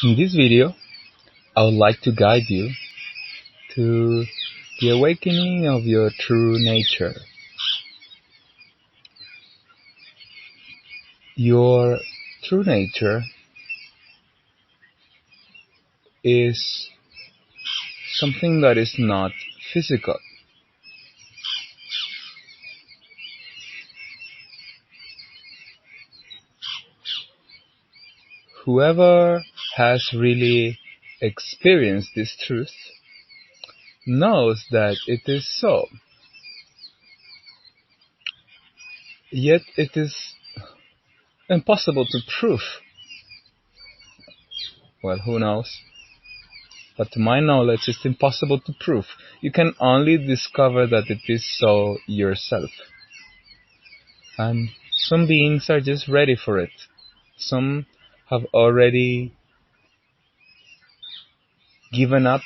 In this video, I would like to guide you to the awakening of your true nature. Your true nature is something that is not physical. Whoever has really experienced this truth knows that it is so. Yet it is impossible to prove. Well, who knows? But to my knowledge, it's impossible to prove. You can only discover that it is so yourself. And some beings are just ready for it. Some have already given up,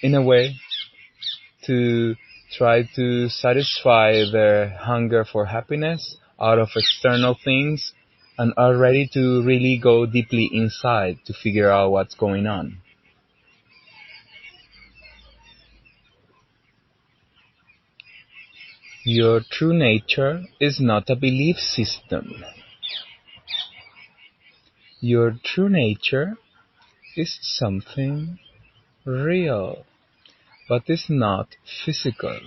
in a way, to try to satisfy their hunger for happiness out of external things, and are ready to really go deeply inside to figure out what's going on. Your true nature is not a belief system. Your true nature is something real, but is not physical.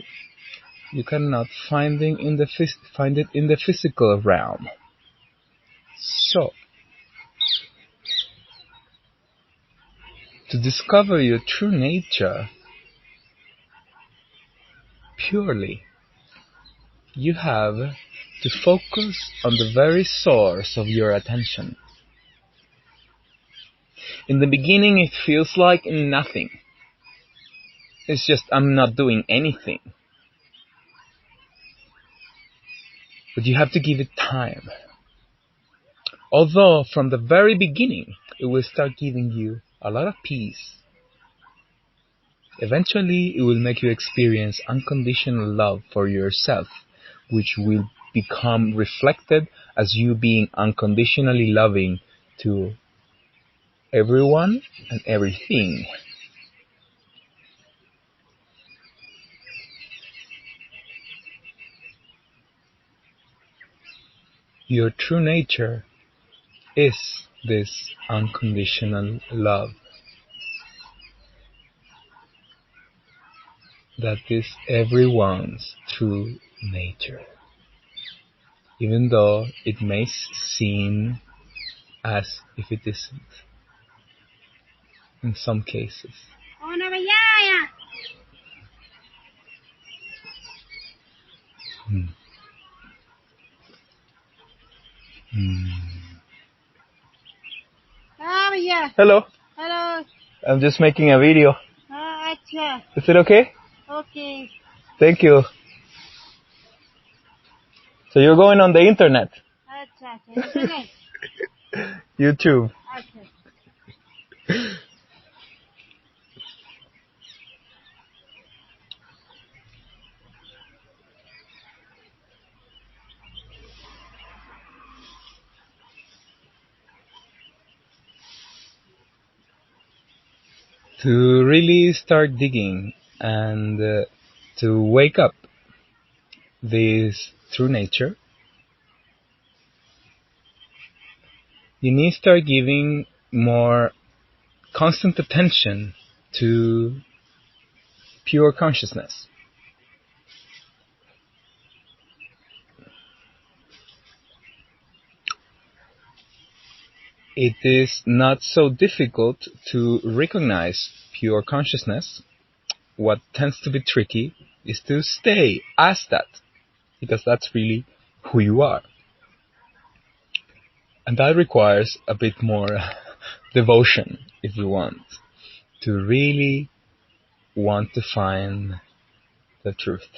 You cannot find it in the physical realm. So, to discover your true nature purely, you have to focus on the very source of your attention. In the beginning, it feels like nothing. It's just I'm not doing anything. But you have to give it time. Although from the very beginning, it will start giving you a lot of peace. Eventually, it will make you experience unconditional love for yourself, which will become reflected as you being unconditionally loving to everyone and everything. Your true nature is this unconditional love. That is everyone's true nature. Even though it may seem as if it isn't in some cases. Hello. Hello. I'm just making a video. Acha. Is it okay? Okay. Thank you. So you're going on the internet? Acha. Internet. YouTube. Acha. To really start digging and to wake up this true nature, you need to start giving more constant attention to pure consciousness. It is not so difficult to recognize pure consciousness. What tends to be tricky is to stay as that, because that's really who you are. And that requires a bit more devotion, if you want, to really want to find the truth.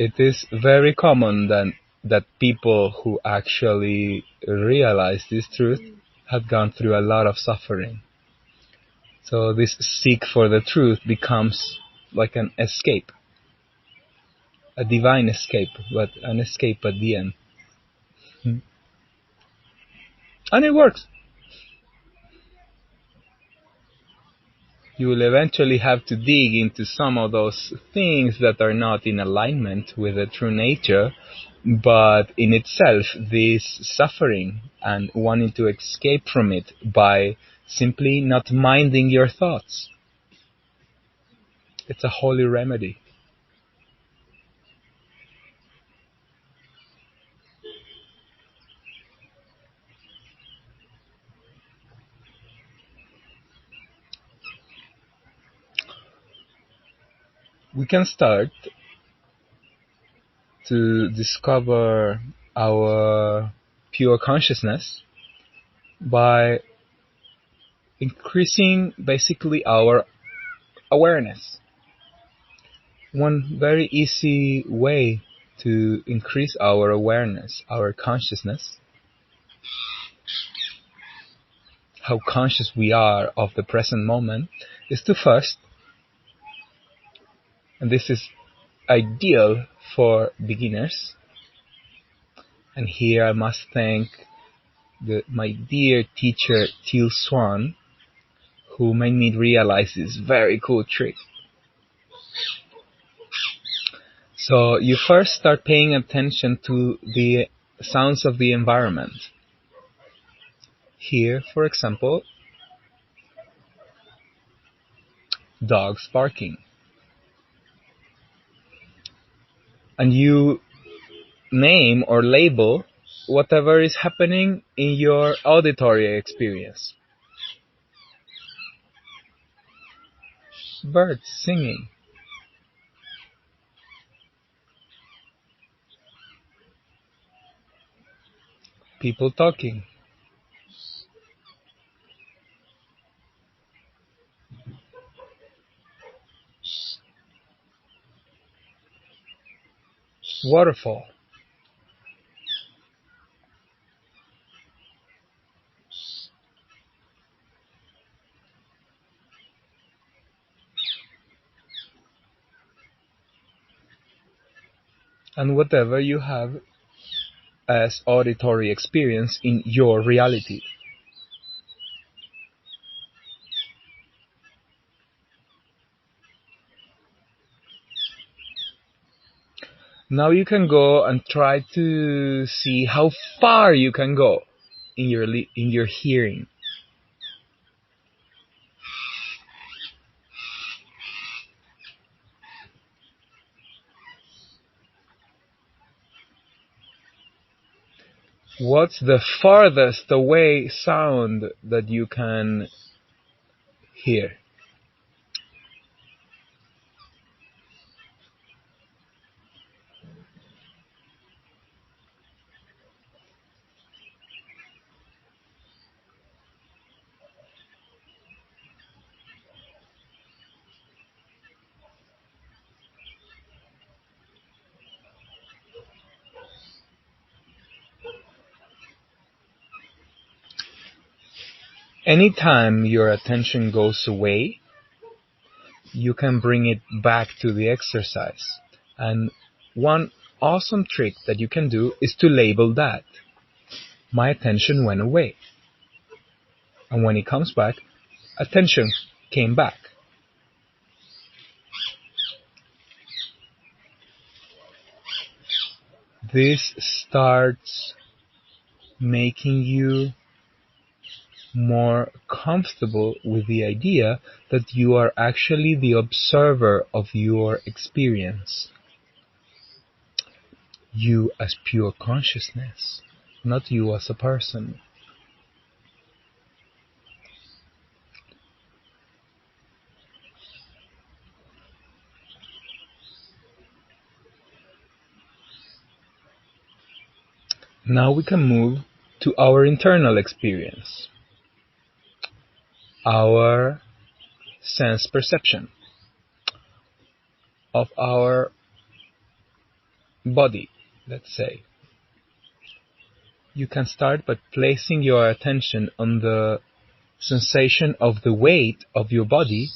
It is very common that people who actually realize this truth have gone through a lot of suffering. So this seek for the truth becomes like an escape. A divine escape, but an escape at the end. And it works. You will eventually have to dig into some of those things that are not in alignment with the true nature, but in itself, this suffering and wanting to escape from it by simply not minding your thoughts. It's a holy remedy. We can start to discover our pure consciousness by increasing basically our awareness. One very easy way to increase our awareness, our consciousness, how conscious we are of the present moment, is to first, and this is ideal for beginners, and here I must thank my dear teacher Teal Swan, who made me realize this very cool trick. So you first start paying attention to the sounds of the environment. Here, for example, dogs barking. And you name or label whatever is happening in your auditory experience. Birds singing, people talking, waterfall. And whatever you have as auditory experience in your reality. Now you can go and try to see how far you can go in your hearing. What's the farthest away sound that you can hear? Anytime your attention goes away, you can bring it back to the exercise. And one awesome trick that you can do is to label that. My attention went away. And when it comes back, attention came back. This starts making you more comfortable with the idea that you are actually the observer of your experience. You as pure consciousness, not you as a person. Now we can move to our internal experience, our sense perception of our body, let's say. You can start by placing your attention on the sensation of the weight of your body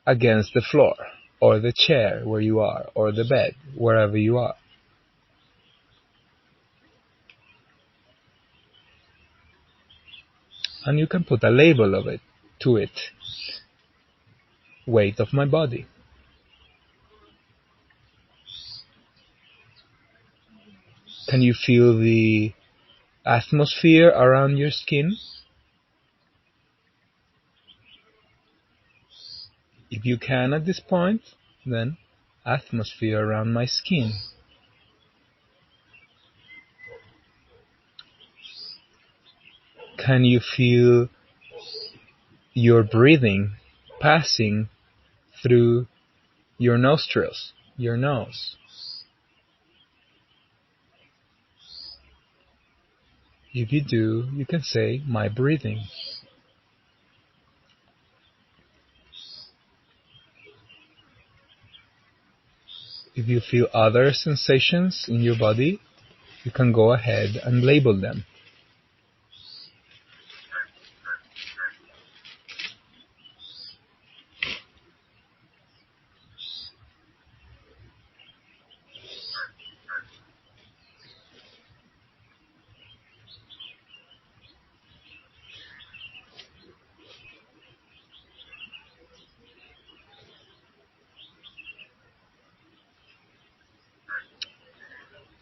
against the floor, or the chair where you are, or the bed, wherever you are. And you can put a label of it to it. Weight of my body. Can you feel the atmosphere around your skin? If you can at this point, then atmosphere around my skin. Can you feel your breathing passing through your nostrils, your nose? If you do, you can say, my breathing. If you feel other sensations in your body, you can go ahead and label them.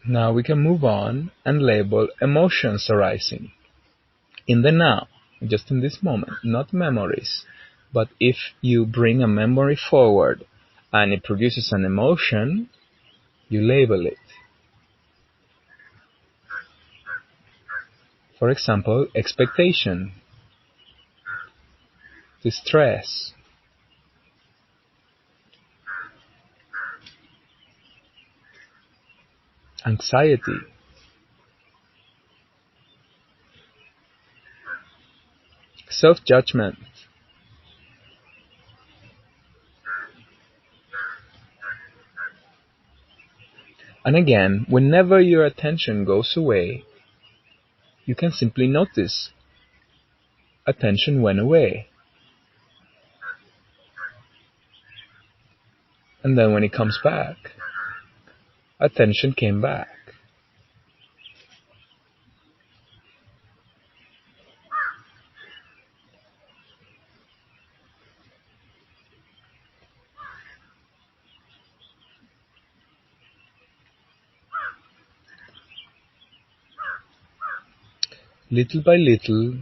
Now we can move on and label emotions arising in the now, just in this moment, not memories. But if you bring a memory forward and it produces an emotion, you label it. For example, expectation, distress, anxiety, self-judgment. And again, whenever your attention goes away, you can simply notice attention went away. And then when it comes back, attention came back. Little by little,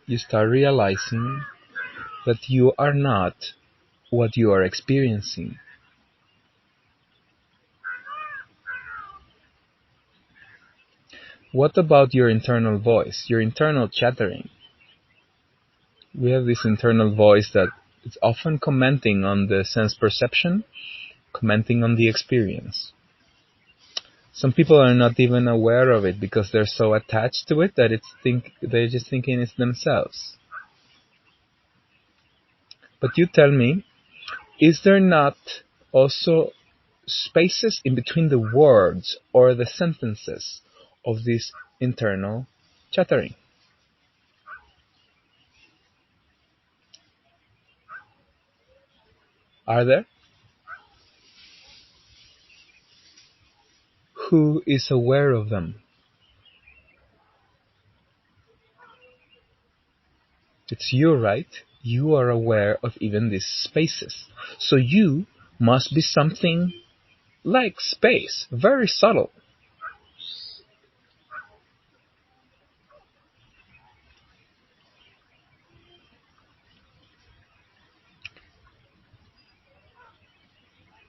you start realizing that you are not what you are experiencing. What about your internal voice, your internal chattering? We have this internal voice that is often commenting on the sense perception, commenting on the experience. Some people are not even aware of it because they're so attached to it that they're just thinking it's themselves. But you tell me, is there not also spaces in between the words or the sentences of this internal chattering? Are there? Who is aware of them? It's you, right? You are aware of even these spaces. So you must be something like space, very subtle.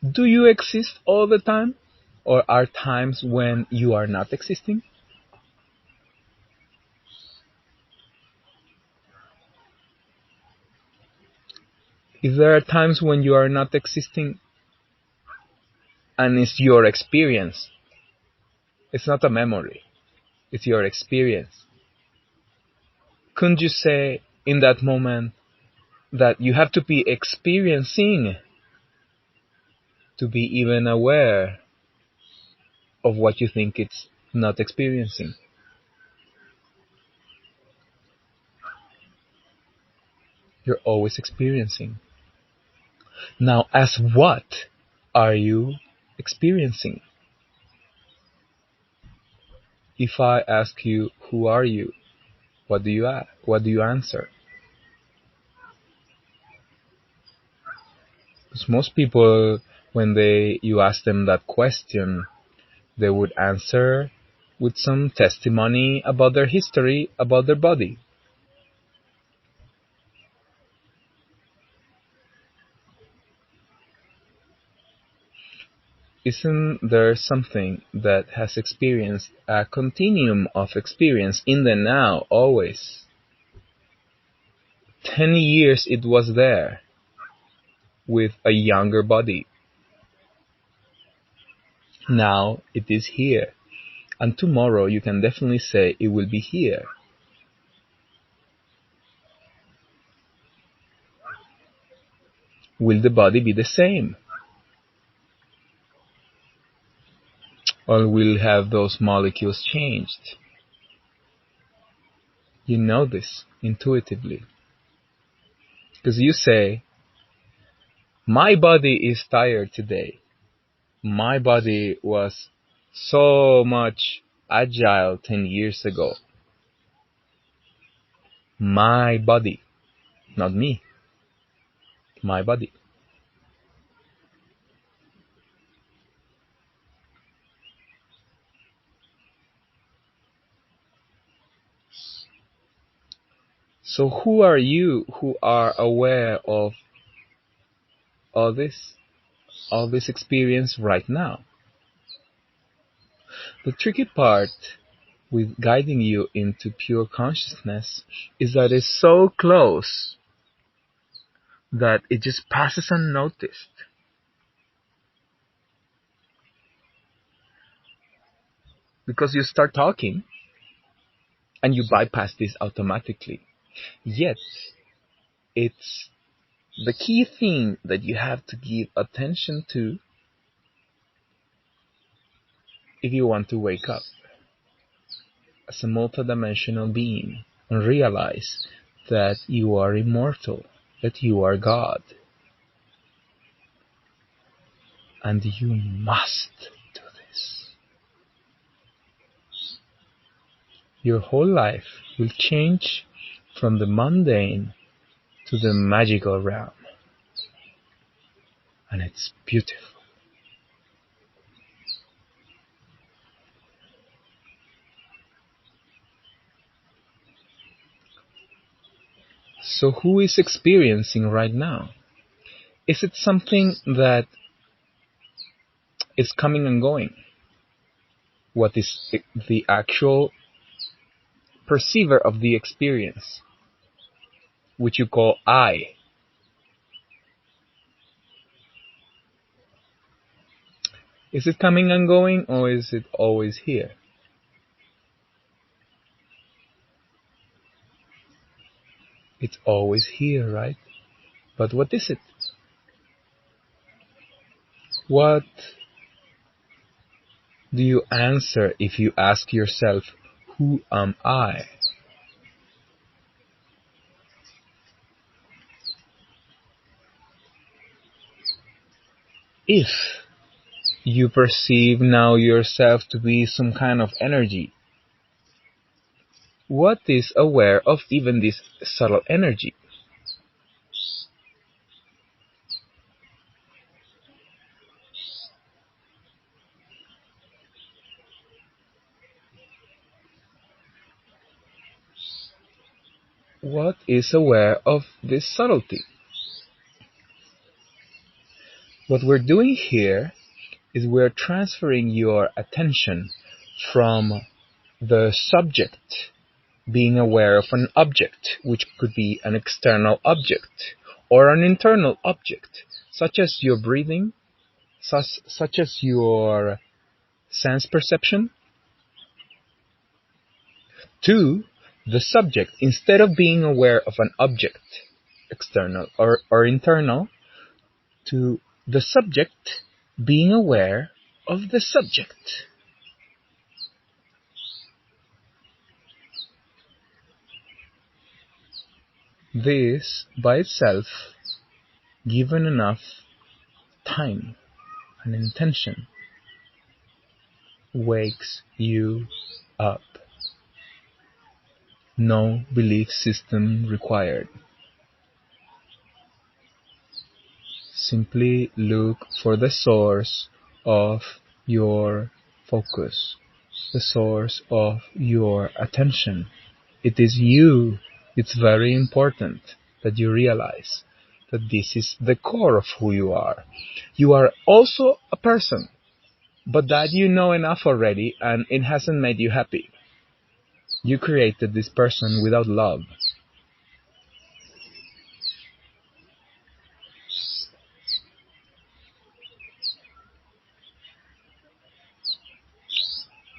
Do you exist all the time? Or are times when you are not existing? If there are times when you are not existing and it's your experience, it's not a memory, it's your experience. Couldn't you say in that moment that you have to be experiencing to be even aware of what you think it's not experiencing? You're always experiencing. Now, as what are you experiencing? If I ask you, who are you? What do you answer? Because most people, when you ask them that question, they would answer with some testimony about their history, about their body. Isn't there something that has experienced a continuum of experience in the now, always? 10 years it was there with a younger body. Now it is here. And tomorrow you can definitely say it will be here. Will the body be the same? Or will have those molecules changed? You know this intuitively. Because you say, my body is tired today. My body was so much agile 10 years ago. My body, not me. My body. So who are you who are aware of all this, all this experience right now? The tricky part with guiding you into pure consciousness is that it's so close that it just passes unnoticed. Because you start talking and you bypass this automatically. Yet, it's the key thing that you have to give attention to if you want to wake up as a multidimensional being and realize that you are immortal, that you are God, and you must do this. Your whole life will change from the mundane to the magical realm, and it's beautiful. So who is experiencing right now? Is it something that is coming and going? What is the actual perceiver of the experience, which you call I? Is it coming and going, or is it always here? It's always here, right? But what is it? What do you answer if you ask yourself, who am I? If you perceive now yourself to be some kind of energy, what is aware of even this subtle energy? What is aware of this subtlety? What we're doing here is we're transferring your attention from the subject being aware of an object, which could be an external object or an internal object, such as your breathing, such as your sense perception, to the subject. Instead of being aware of an object, external or internal, to the subject being aware of the subject. This, by itself, given enough time and intention, wakes you up. No belief system required. Simply look for the source of your focus, the source of your attention. It is you. It's very important that you realize that this is the core of who you are. You are also a person, but that you know enough already and it hasn't made you happy. You created this person without love.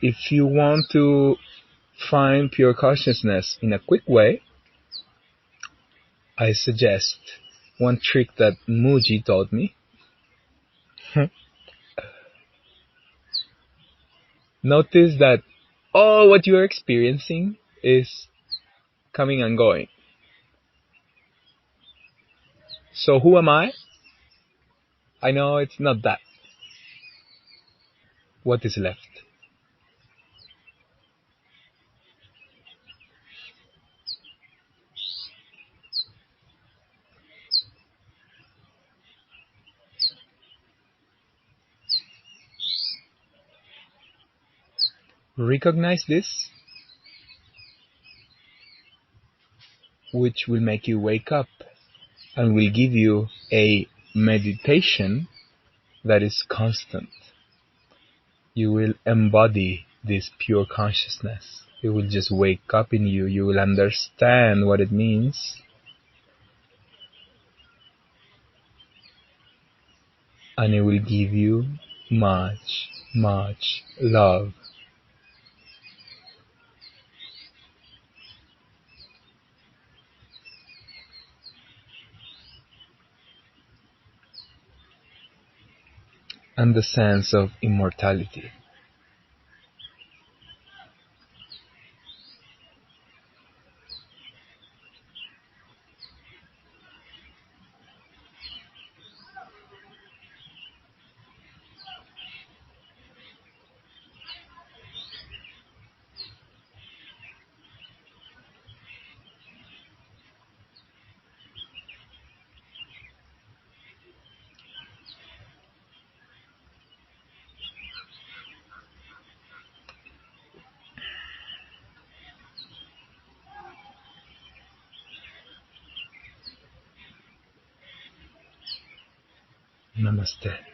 If you want to find pure consciousness in a quick way, I suggest one trick that Muji taught me. Notice that all what you are experiencing is coming and going. So who am I? I know it's not that. What is left? Recognize this, which will make you wake up and will give you a meditation that is constant. You will embody this pure consciousness. It will just wake up in you. You will understand what it means, and it will give you much, much love. And the sense of immortality. Namaste.